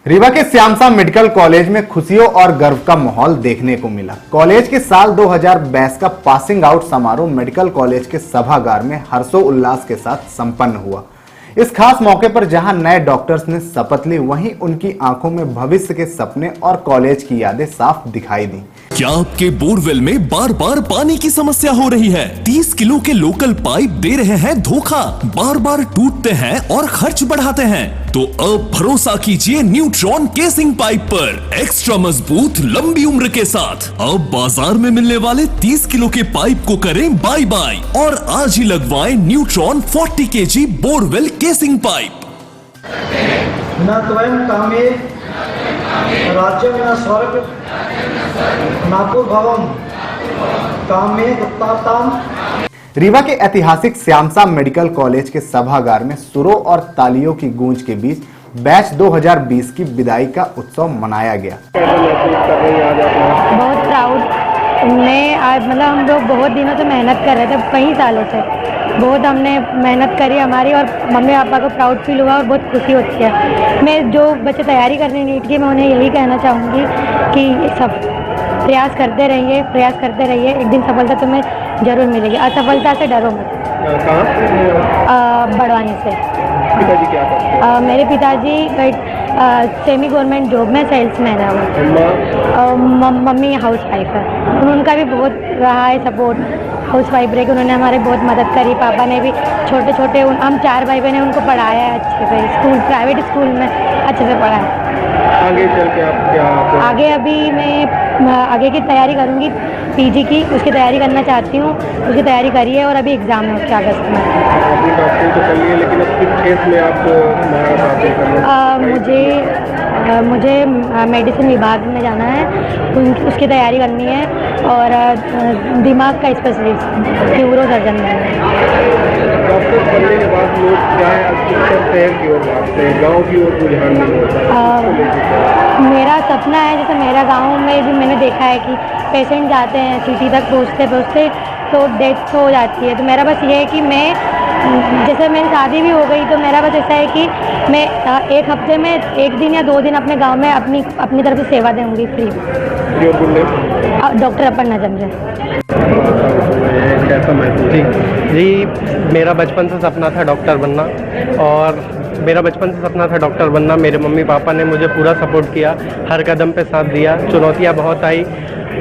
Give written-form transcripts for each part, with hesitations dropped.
रीवा के श्यामसा medical college में खुशियों और गर्व का माहौल देखने को मिला। कॉलेज के साल 2022 का पासिंग आउट समारोह मेडिकल कॉलेज के सभागार में हर्षोल्लास के साथ संपन्न हुआ। इस खास मौके पर जहां नए डॉक्टर्स ने शपथ ली, वहीं उनकी आंखों में भविष्य के सपने और कॉलेज की यादें साफ दिखाई दी। क्या आपके बोरवेल में बार बार पानी की समस्या हो रही है? 30 किलो के लोकल पाइप दे रहे हैं धोखा, बार बार टूटते हैं और खर्च बढ़ाते हैं? तो अब भरोसा कीजिए न्यूट्रॉन केसिंग पाइप पर, एक्स्ट्रा मजबूत लंबी उम्र के साथ। अब बाजार में मिलने वाले 30 किलो के पाइप को करें बाय बाय और आज ही लगवाएं neutron 40 kg borewell casing pipe. न त्वयं कामे राज्यं न स्वर्ग नापुर्भवम् कामे दत्ताताम्। रीवा के ऐतिहासिक श्यामसा मेडिकल कॉलेज के सभागार में सुरों और तालियों की गूंज के बीच बैच 2020 की विदाई का उत्सव मनाया गया। बहुत प्राउड में आज हम लोग बहुत दिनों से मेहनत कर रहे थे, कई सालों से बहुत हमने मेहनत करी हमारी, और मम्मी पापा को प्राउड फील हुआ और बहुत खुशी होती है। मैं जो बच्चे तैयारी करने नीट की, मैं उन्हें यही कहना चाहूँगी कि सब प्रयास करते रहिए, एक दिन सफलता तुम्हें जरूर मिलेगी। असफलता से डरो मत। बड़वानी से। पिताजी क्या करते हैं? मेरे पिताजी सेमी गवर्नमेंट जॉब में सेल्समैन है वो। मम्मी हाउस वाइफ है। उनका भी बहुत रहा है सपोर्ट, हाउस वाइफ रह के उन्होंने हमारी बहुत मदद करी। पापा ने भी छोटे छोटे, हम 4 भाई बहन उनको पढ़ाया है अच्छे से, स्कूल प्राइवेट स्कूल में अच्छे से पढ़ाया। आगे चल के आप क्या? आगे अभी मैं आगे की तैयारी करूँगी, पीजी की, उसकी तैयारी करना चाहती हूँ। उसकी तैयारी करी है और अभी एग्ज़ाम है उसके अगस्त में। आपने डॉक्टरी तो कर ली है, लेकिन अब किस केस में आप महारत हासिल करना? मुझे मेडिसिन विभाग में जाना है, उसकी तैयारी करनी है, और दिमाग का स्पेशलिस्ट, न्यूरो सर्जन बनना है। डॉक्टर बनने के बाद लोग क्या है, शहर की ओर भागते हैं, गाँव की ओर रुझान नहीं होता। मेरा सपना है, जैसे मेरा गांव में भी मैंने देखा है कि पेशेंट जाते हैं सिटी तक पहुंचते तो डेथ हो जाती है। तो मेरा बस ये है कि मैं, जैसे मेरी शादी भी हो गई, तो मेरा बस ऐसा है कि मैं एक हफ्ते में 1 दिन या 2 दिन अपने गांव में अपनी तरफ से सेवा दूँगी फ्री। डॉक्टर अपन नजम जी, मेरा बचपन से सपना था डॉक्टर बनना, और मेरे मम्मी पापा ने मुझे पूरा सपोर्ट किया, हर कदम पे साथ दिया। चुनौतियाँ बहुत आई,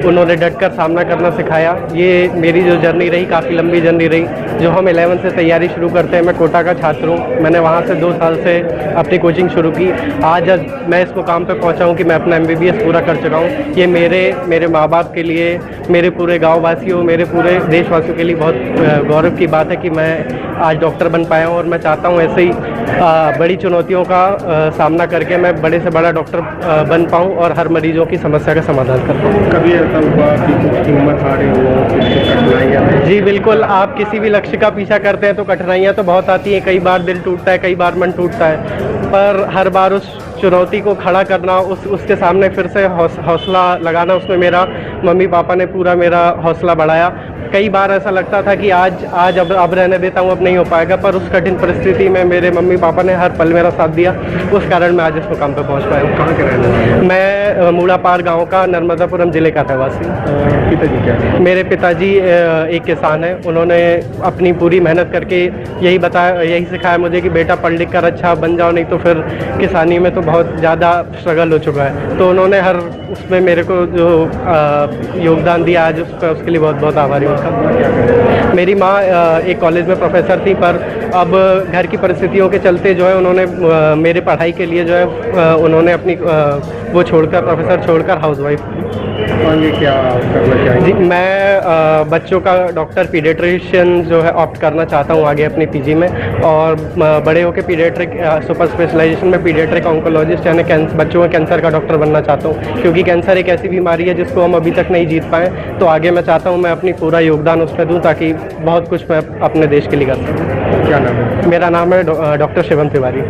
उन्होंने डटकर सामना करना सिखाया। ये मेरी जो जर्नी रही, काफ़ी लंबी जर्नी रही। जो हम 11 से तैयारी शुरू करते हैं, मैं कोटा का छात्र हूँ, मैंने वहाँ से 2 साल से अपनी कोचिंग शुरू की। आज मैं इस मुकाम पे पहुँचा हूँ कि मैं अपना MBBS पूरा कर चुका हूँ। ये मेरे माँ बाप के लिए, मेरे पूरे गाँव वासियों, मेरे पूरे देशवासियों के लिए बहुत गौरव की बात है कि मैं आज डॉक्टर बन पाया हूँ। और मैं चाहता हूँ ऐसे ही बड़ी चुनौतियों का सामना करके मैं बड़े से बड़ा डॉक्टर बन पाऊँ और हर मरीजों की समस्या का समाधान कर पाऊँ। कभी ऐसा हुआ कि कुछ हिम्मत हारे हो, कठिनाइयाँ? जी बिल्कुल, आप किसी भी लक्ष्य का पीछा करते हैं तो कठिनाइयाँ तो बहुत आती हैं। कई बार दिल टूटता है, कई बार मन टूटता है, पर हर बार उस चुनौती को खड़ा करना, उसके सामने फिर से हौसला लगाना, उसमें मेरा मम्मी पापा ने पूरा मेरा हौसला बढ़ाया। कई बार ऐसा लगता था कि आज अब रहने देता हूँ, अब नहीं हो पाएगा, पर उस कठिन परिस्थिति में मेरे मम्मी पापा ने हर पल मेरा साथ दिया। उस कारण मैं आज इस मुकाम पर पहुँच पाया हूँ। कहाँ के रहने वाले? मैं मूड़ापार गांव का, नर्मदापुरम जिले का रहवासी। पिताजी क्या है? मेरे पिताजी एक किसान हैं। उन्होंने अपनी पूरी मेहनत करके यही सिखाया मुझे कि बेटा पढ़ लिख कर अच्छा बन जाओ, नहीं तो फिर किसानी में तो बहुत ज़्यादा स्ट्रगल हो चुका है। तो उन्होंने हर उसमें मेरे को जो योगदान दिया, आज उसके लिए बहुत बहुत आभारी हूँ। मेरी माँ एक कॉलेज में प्रोफेसर थी, पर अब घर की परिस्थितियों के चलते जो है उन्होंने मेरे पढ़ाई के लिए जो है उन्होंने अपनी वो छोड़कर, प्रोफेसर छोड़कर हाउसवाइफ। आगे क्या करना चाहिए? जी, मैं बच्चों का डॉक्टर पीडियाट्रिशियन जो है ऑप्ट करना चाहता हूँ आगे अपनी पीजी में, और बड़े होकर पीडियाट्रिक सुपर स्पेशलाइजेशन में पीडियाट्रिक ऑन्कोलॉजिस्ट यानी बच्चों में कैंसर का डॉक्टर बनना चाहता हूँ। क्योंकि कैंसर एक ऐसी बीमारी है जिसको हम अभी तक नहीं जीत पाए, तो आगे मैं चाहता हूँ मैं अपनी पूरा योगदान उसमें दूँ, ताकि बहुत कुछ मैं अपने देश के लिए कर सकूँ। क्या नाम है? मेरा नाम है डॉक्टर शिवम तिवारी।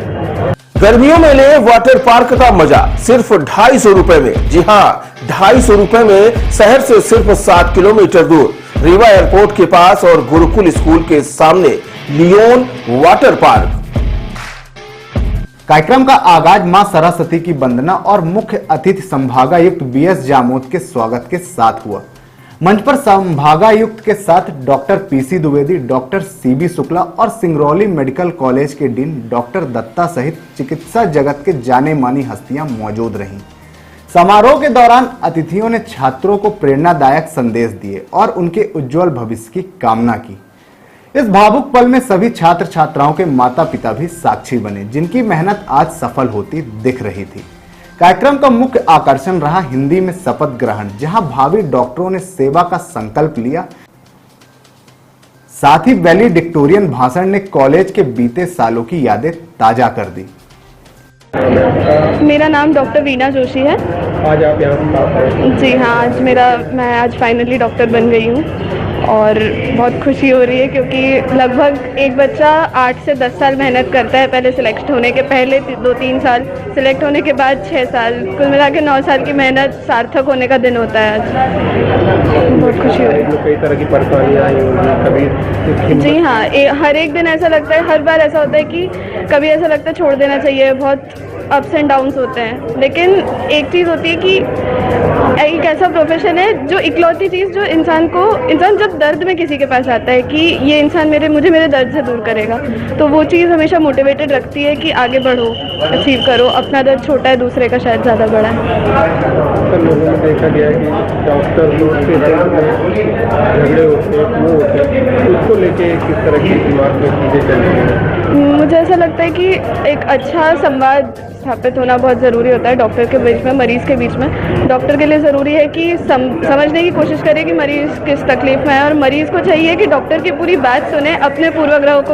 गर्मियों में ले वाटर पार्क का मजा सिर्फ 250 रुपए में। जी हाँ, 250 रुपए में शहर से सिर्फ 7 किलोमीटर दूर रीवा एयरपोर्ट के पास और गुरुकुल स्कूल के सामने लियोन वाटर पार्क। कार्यक्रम का आगाज मां सरस्वती की वंदना और मुख्य अतिथि संभागायुक्त बीएस जामोद के स्वागत के साथ हुआ। मंच पर संभागायुक्त के साथ doctor PC Dwivedi, doctor CB Shukla और सिंगरौली मेडिकल कॉलेज के डीन डॉक्टर दत्ता सहित चिकित्सा जगत के जाने मानी हस्तियां मौजूद रहीं। समारोह के दौरान अतिथियों ने छात्रों को प्रेरणादायक संदेश दिए और उनके उज्जवल भविष्य की कामना की। इस भावुक पल में सभी छात्र छात्राओं के माता पिता भी साक्षी बने, जिनकी मेहनत आज सफल होती दिख रही थी। कार्यक्रम का मुख्य आकर्षण रहा हिंदी में शपथ ग्रहण, जहां भावी डॉक्टरों ने सेवा का संकल्प लिया। साथ ही वैलिडिक्टोरियन भाषण ने कॉलेज के बीते सालों की यादें ताजा कर दी। मेरा नाम डॉक्टर वीना जोशी है। आज आप यहाँ जी हाँ, मैं आज फाइनली डॉक्टर बन गई हूँ और बहुत खुशी हो रही है, क्योंकि लगभग एक बच्चा 8 से 10 साल मेहनत करता है। पहले सिलेक्ट होने के पहले 2-3 साल, सिलेक्ट होने के बाद 6 साल, कुल मिला के 9 साल की मेहनत सार्थक होने का दिन होता है आज। बहुत खुशी हो रही है। कई तरह की परेशानियाँ आई होंगी कभी? जी हाँ, हर एक दिन ऐसा लगता है, हर बार ऐसा होता है कि कभी ऐसा लगता है छोड़ देना चाहिए, बहुत अप्स एंड डाउन्स होते हैं। लेकिन एक चीज़ होती है कि एक ऐसा प्रोफेशन है जो इकलौती चीज़ जो इंसान जब दर्द में किसी के पास आता है कि ये इंसान मुझे मेरे दर्द से दूर करेगा, तो वो चीज़ हमेशा मोटिवेटेड रखती है कि आगे बढ़ो, अचीव करो। अपना दर्द छोटा है, दूसरे का शायद ज़्यादा बड़ा है। लोगों में देखा गया है कि डॉक्टर लोग से झगड़े होते हैं, वो होते हैं, उसको लेके किस तरह की दिमाग में चीज़ें चल रही हैं? मुझे ऐसा लगता है कि एक अच्छा संवाद स्थापित होना बहुत ज़रूरी होता है डॉक्टर के बीच में, मरीज़ के बीच में। डॉक्टर के लिए ज़रूरी है कि समझने की कोशिश करे कि मरीज़ किस तकलीफ़ में है, और मरीज़ को चाहिए कि डॉक्टर की पूरी बात सुने, अपने पूर्वाग्रहों को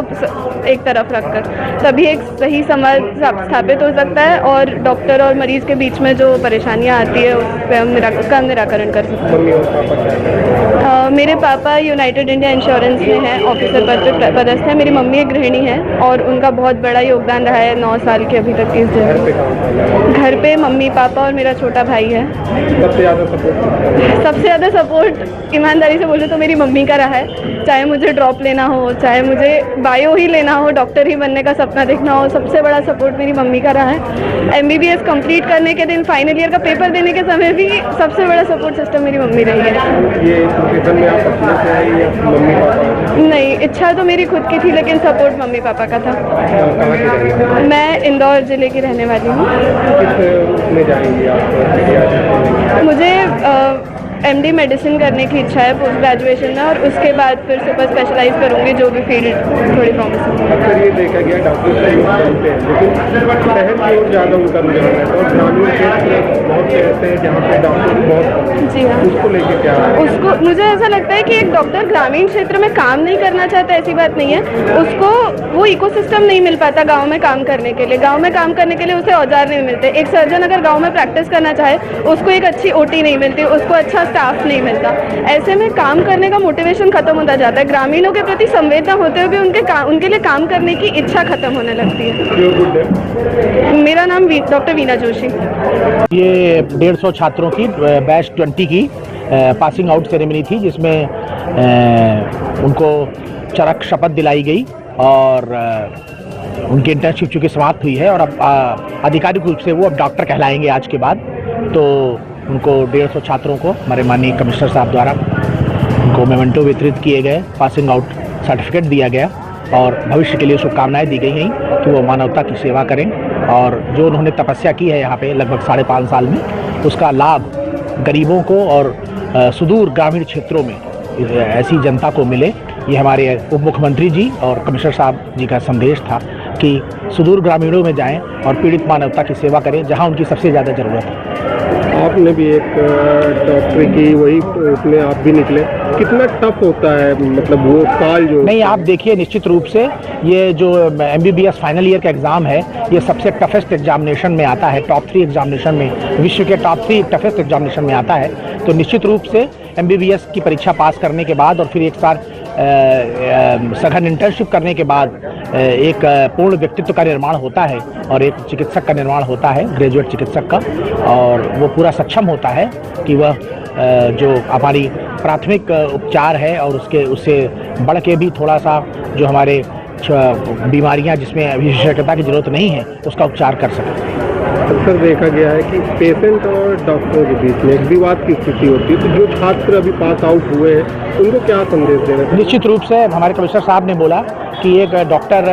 एक तरफ रखकर, तभी एक सही संवाद स्थापित हो सकता है और डॉक्टर और मरीज़ के बीच में जो परेशानियाँ आती है उसका हम निराकरण कर सकते हैं। मेरे पापा यूनाइटेड इंडिया इंश्योरेंस में हैं, ऑफिसर पद पर पदस्थ है। मेरी मम्मी एक गृहिणी है और उनका बहुत बड़ा योगदान रहा है 9 साल के अभी तक की इस जगह। घर पे मम्मी पापा और मेरा छोटा भाई है। सबसे ज़्यादा सपोर्ट ईमानदारी से बोलूँ तो मेरी मम्मी का रहा है। चाहे मुझे ड्रॉप लेना हो, चाहे मुझे बायो ही लेना हो, डॉक्टर ही बनने का सपना देखना हो, सबसे बड़ा सपोर्ट मेरी मम्मी का रहा है। MBBS कंप्लीट करने के दिन, फाइनल ईयर का पेपर देने के समय भी सबसे बड़ा सपोर्ट सिस्टम मेरी मम्मी रही है। ये प्रोफेशन में आप अपने से आई या मम्मी पापा? नहीं, इच्छा तो मेरी खुद की थी, लेकिन सपोर्ट मम्मी पापा का था। कहाँ की रहेंगे? मैं इंदौर जिले की रहने वाली हूँ। किस में जाएंगी आप? मुझे MD मेडिसिन करने की इच्छा है पोस्ट ग्रेजुएशन में, और उसके बाद फिर सुपर स्पेशलाइज करूँगी, जो भी फील्ड थोड़ी प्रॉमिसिंग है। अक्सर ये देखा गया डॉक्टर से लोग बनते हैं, लेकिन शहर की ओर ज़्यादा उनका रुझान है और ग्रामीण क्षेत्र बहुत से ऐसे हैं जहाँ पे डॉक्टर बहुत। जी हाँ, उसको लेके क्या? उसको मुझे ऐसा लगता है कि एक डॉक्टर ग्रामीण क्षेत्र में काम नहीं करना चाहता, ऐसी बात नहीं है। उसको वो इकोसिस्टम नहीं मिल पाता गांव में काम करने के लिए। गांव में काम करने के लिए उसे औजार नहीं मिलते। एक सर्जन अगर गांव में प्रैक्टिस करना चाहे, उसको एक अच्छी OT नहीं मिलती, उसको अच्छा स्टाफ नहीं मिलता। ऐसे में काम करने का मोटिवेशन खत्म होता जाता है। ग्रामीणों के प्रति संवेदना होते हुए उनके लिए काम करने की इच्छा खत्म होने लगती है। मेरा नाम डॉक्टर वीना जोशी। ये 150 छात्रों की बैच 20 की पासिंग आउट सेरेमनी थी, जिसमें उनको चरक शपथ दिलाई गई और उनकी इंटर्नशिप चूँकि समाप्त हुई है और अब आधिकारिक रूप से वो अब डॉक्टर कहलाएंगे आज के बाद। तो उनको 150 छात्रों को हमारे माननीय कमिश्नर साहब द्वारा उनको मेमेंटो वितरित किए गए, पासिंग आउट सर्टिफिकेट दिया गया और भविष्य के लिए शुभकामनाएं दी गई हैं कि वो मानवता की सेवा करें और जो उन्होंने तपस्या की है यहाँ पे लगभग 5.5 साल में, उसका लाभ गरीबों को और सुदूर ग्रामीण क्षेत्रों में ऐसी जनता को मिले। ये हमारे उप मुख्यमंत्री जी और कमिश्नर साहब जी का संदेश था कि सुदूर ग्रामीणों में जाएं और पीड़ित मानवता की सेवा करें जहां उनकी सबसे ज़्यादा ज़रूरत है। आपने भी एक डॉक्टरी की, वही उसमें आप भी निकले, कितना टफ होता है मतलब वो काल जो? नहीं, आप देखिए निश्चित रूप से ये जो MBBS फाइनल ईयर का एग्ज़ाम है, ये सबसे टफेस्ट एग्जामिनेशन में आता है, टॉप 3 एग्जामिनेशन में, विश्व के टॉप 3 टफेस्ट एग्जामिनेशन में आता है। तो निश्चित रूप से MBBS की परीक्षा पास करने के बाद और फिर एक साल सघन इंटर्नशिप करने के बाद एक पूर्ण व्यक्तित्व का निर्माण होता है और एक चिकित्सक का निर्माण होता है, ग्रेजुएट चिकित्सक का, और वो पूरा सक्षम होता है कि वह जो हमारी प्राथमिक उपचार है और उससे बढ़ के भी थोड़ा सा जो हमारे कुछ बीमारियां जिसमें विशेषज्ञता की जरूरत नहीं है उसका उपचार कर सकें। अक्सर देखा गया है कि पेशेंट और डॉक्टरों के बीच में एक विवाद की स्थिति होती है, तो जो छात्र अभी पास आउट हुए हैं उनको क्या संदेश देना चाहिए? निश्चित रूप से हमारे कमिश्नर साहब ने बोला कि एक डॉक्टर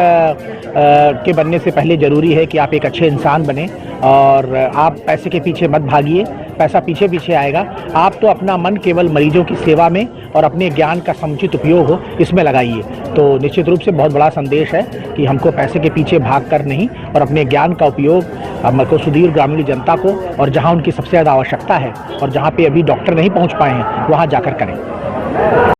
के बनने से पहले जरूरी है कि आप एक अच्छे इंसान बने और आप पैसे के पीछे मत भागिए, पैसा पीछे पीछे आएगा। आप तो अपना मन केवल मरीजों की सेवा में और अपने ज्ञान का समुचित उपयोग हो इसमें लगाइए। तो निश्चित रूप से बहुत बड़ा संदेश है कि हमको पैसे के पीछे भाग कर नहीं और अपने ज्ञान का उपयोग हमको सुदूर ग्रामीण जनता को और जहां उनकी सबसे ज़्यादा आवश्यकता है और जहां पे अभी डॉक्टर नहीं पहुंच पाए हैं वहां जाकर करें।